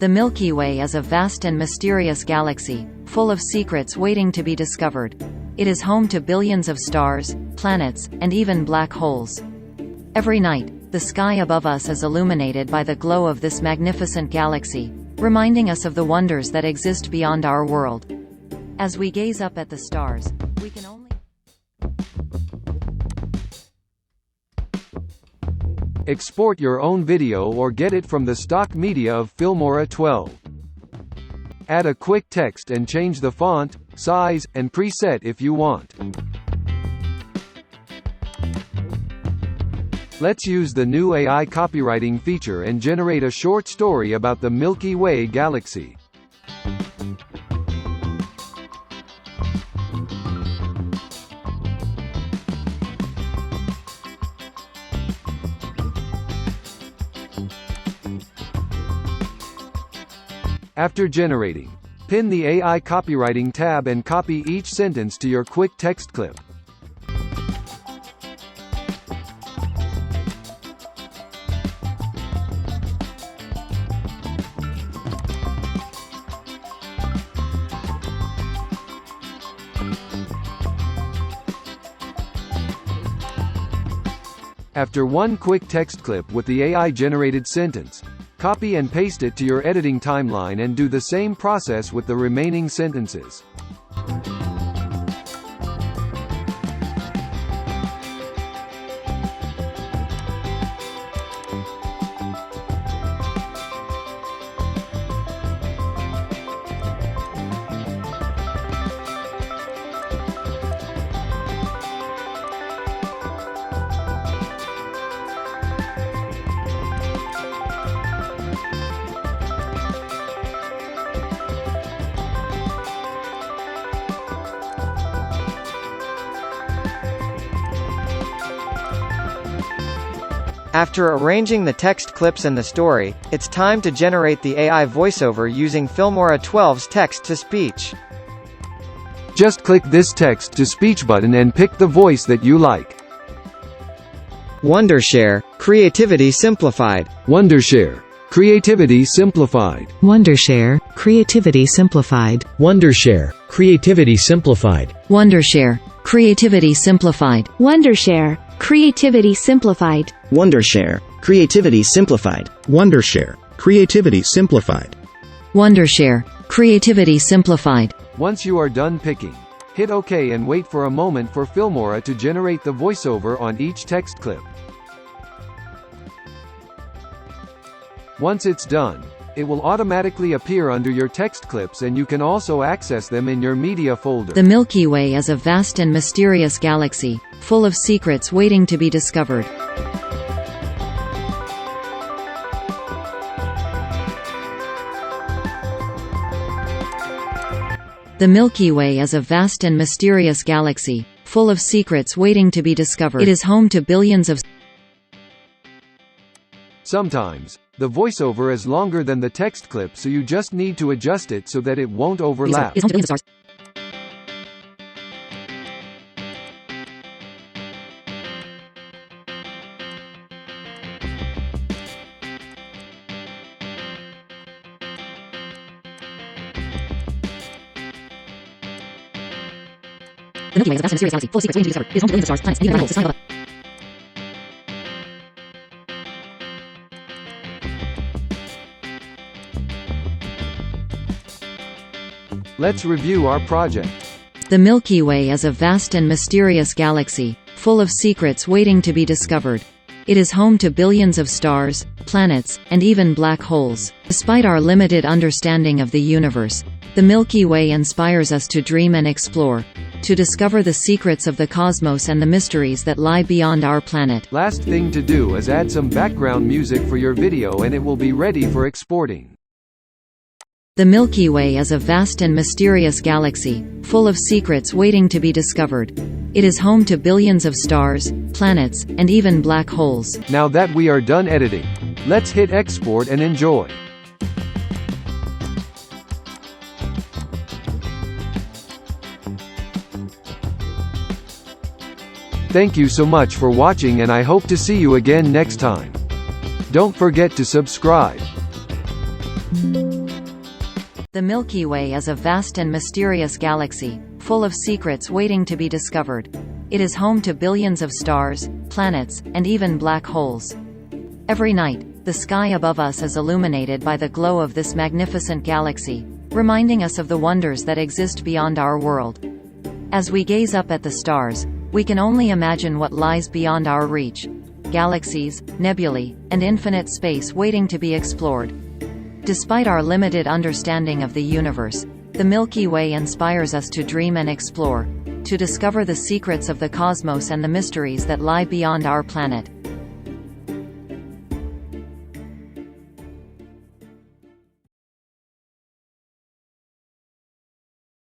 The Milky Way is a vast and mysterious galaxy, full of secrets waiting to be discovered. It is home to billions of stars, planets, and even black holes. Every night, the sky above us is illuminated by the glow of this magnificent galaxy, reminding us of the wonders that exist beyond our world. As we gaze up at the stars, we can only export your own video or get it from the stock media of Filmora 12. Add a quick text and change the font, size, and preset if you want. Let's use the new AI copywriting feature and generate a short story about the Milky Way galaxy. After generating, pin the AI Copywriting tab and copy each sentence to your quick text clip. After one quick text clip with the AI-generated sentence, copy and paste it to your editing timeline and do the same process with the remaining sentences. After arranging the text clips and the story, it's time to generate the AI voiceover using Filmora 12's text-to-speech. Just click this text-to-speech button and pick the voice that you like. Wondershare, creativity simplified. Wondershare, creativity simplified. Wondershare, creativity simplified. Wondershare, creativity simplified. Wondershare, creativity simplified. Wondershare, creativity simplified. Wondershare, creativity simplified. Wondershare, creativity simplified. Wondershare, creativity simplified. Once you are done picking, hit OK and wait for a moment for Filmora to generate the voiceover on each text clip. Once it's done, it will automatically appear under your text clips and you can also access them in your media folder. The Milky Way is a vast and mysterious galaxy, full of secrets waiting to be discovered. The Milky Way is a vast and mysterious galaxy, full of secrets waiting to be discovered. It is home to billions of Sometimes, the voiceover is longer than the text clip, so you just need to adjust it so that it won't overlap. The Milky Way is a vast and mysterious galaxy, full of secrets waiting to be discovered. It is home to billions of stars, planets, and even black holes. The sky above us. Let's review our project. The Milky Way is a vast and mysterious galaxy, full of secrets waiting to be discovered. It is home to billions of stars, planets, and even black holes. Despite our limited understanding of the universe, the Milky Way inspires us to dream and explore, to discover the secrets of the cosmos and the mysteries that lie beyond our planet. Last thing to do is add some background music for your video and it will be ready for exporting. The Milky Way is a vast and mysterious galaxy, full of secrets waiting to be discovered. It is home to billions of stars, planets, and even black holes. Now that we are done editing, let's hit export and enjoy. Thank you so much for watching and I hope to see you again next time. Don't forget to subscribe. The Milky Way is a vast and mysterious galaxy, full of secrets waiting to be discovered. It is home to billions of stars, planets, and even black holes. Every night, the sky above us is illuminated by the glow of this magnificent galaxy, reminding us of the wonders that exist beyond our world. As we gaze up at the stars, we can only imagine what lies beyond our reach: galaxies, nebulae, and infinite space waiting to be explored. Despite our limited understanding of the universe, the Milky Way inspires us to dream and explore, to discover the secrets of the cosmos and the mysteries that lie beyond our planet.